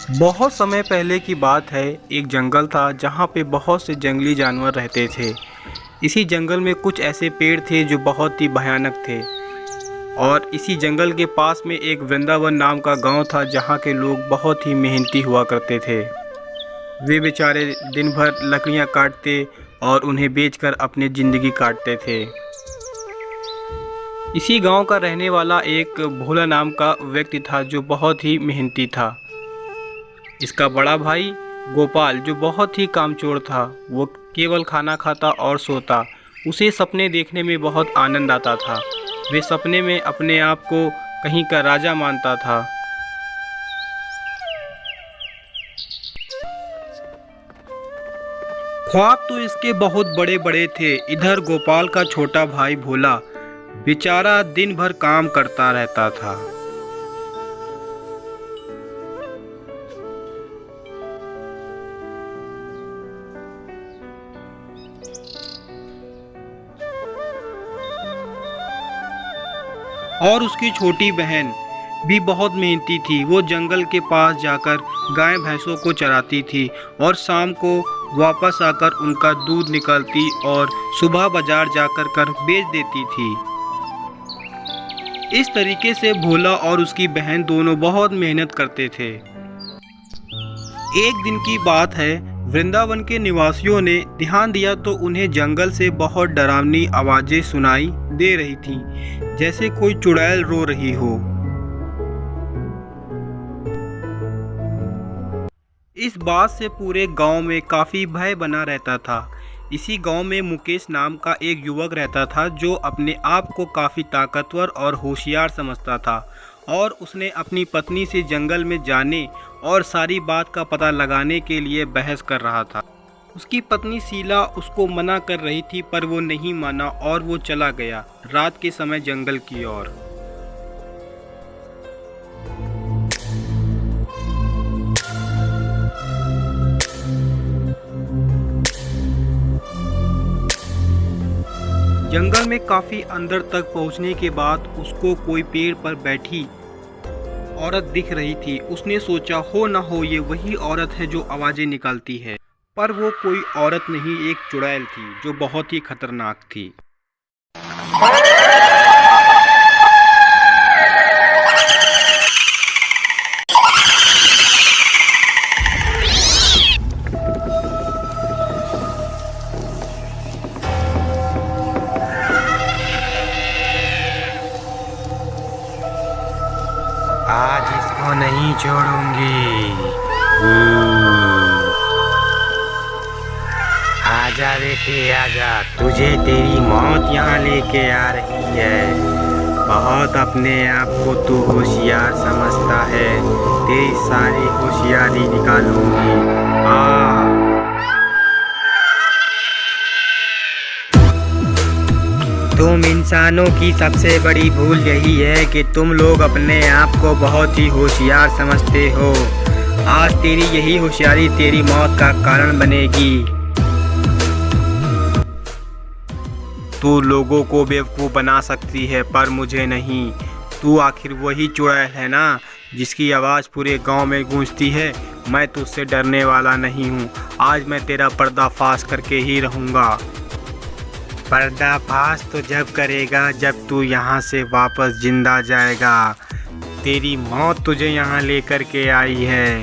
बहुत समय पहले की बात है। एक जंगल था जहाँ पे बहुत से जंगली जानवर रहते थे। इसी जंगल में कुछ ऐसे पेड़ थे जो बहुत ही भयानक थे। और इसी जंगल के पास में एक वृंदावन नाम का गांव था जहाँ के लोग बहुत ही मेहनती हुआ करते थे। वे बेचारे दिन भर लकड़ियाँ काटते और उन्हें बेचकर अपनी ज़िंदगी काटते थे। इसी गांव का रहने वाला एक भोला नाम का व्यक्ति था जो बहुत ही मेहनती था। इसका बड़ा भाई गोपाल जो बहुत ही कामचोर था, वो केवल खाना खाता और सोता। उसे सपने देखने में बहुत आनंद आता था। वे सपने में अपने आप को कहीं का राजा मानता था। ख्वाब तो इसके बहुत बड़े बड़े थे। इधर गोपाल का छोटा भाई भोला बेचारा दिन भर काम करता रहता था। और उसकी छोटी बहन भी बहुत मेहनती थी। वो जंगल के पास जाकर गाय भैंसों को चराती थी और शाम को वापस आकर उनका दूध निकालती और सुबह बाजार जाकर बेच देती थी। इस तरीके से भोला और उसकी बहन दोनों बहुत मेहनत करते थे। एक दिन की बात है, वृंदावन के निवासियों ने ध्यान दिया तो उन्हें जंगल से बहुत डरावनी आवाजें सुनाई दे रही थीं, जैसे कोई चुड़ैल रो रही हो। इस बात से पूरे गांव में काफ़ी भय बना रहता था। इसी गांव में मुकेश नाम का एक युवक रहता था जो अपने आप को काफ़ी ताकतवर और होशियार समझता था। और उसने अपनी पत्नी से जंगल में जाने और सारी बात का पता लगाने के लिए बहस कर रहा था। उसकी पत्नी शीला उसको मना कर रही थी पर वो नहीं माना और वो चला गया रात के समय जंगल की ओर। जंगल में काफी अंदर तक पहुंचने के बाद उसको कोई पेड़ पर बैठी औरत दिख रही थी। उसने सोचा हो ना हो ये वही औरत है जो आवाजें निकालती है, पर वो कोई औरत नहीं, एक चुड़ैल थी जो बहुत ही खतरनाक थी। आज इसको नहीं छोड़ूंगी। आजा बेटे आजा, तुझे तेरी मौत यहाँ लेके आ रही है। बहुत अपने आप को तू होशियार समझता है, तेरी सारी होशियारी निकालूंगी। तुम इंसानों की सबसे बड़ी भूल यही है कि तुम लोग अपने आप को बहुत ही होशियार समझते हो। आज तेरी यही होशियारी तेरी मौत का कारण बनेगी। तू लोगों को बेवकूफ़ बना सकती है पर मुझे नहीं। तू आखिर वही चुड़ैल है ना जिसकी आवाज़ पूरे गांव में गूंजती है। मैं तुझसे डरने वाला नहीं हूँ। आज मैं तेरा पर्दाफाश करके ही रहूँगा। पर्दाफाश तो जब करेगा जब तू यहाँ से वापस जिंदा जाएगा। तेरी मौत तुझे यहाँ लेकर के आई है।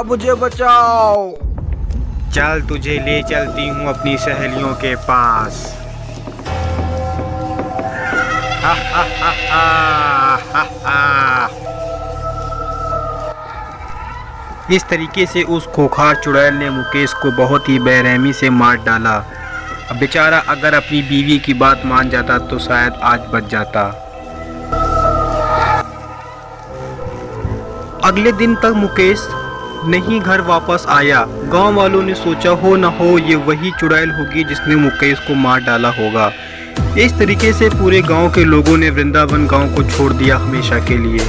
मुझे बचाओ। चल तुझे ले चलती हूँ अपनी सहेलियों के पास। हा हा हा हा हा। इस तरीके से उस खोखार चुड़ैल ने मुकेश को बहुत ही बेरहमी से मार डाला। अब बेचारा अगर अपनी बीवी की बात मान जाता तो शायद आज बच जाता। अगले दिन तक मुकेश नहीं घर वापस आया। गांव वालों ने सोचा हो न हो ये वही चुड़ैल होगी जिसने मुकेश को मार डाला होगा। इस तरीके से पूरे गांव के लोगों ने वृंदावन गांव को छोड़ दिया हमेशा के लिए।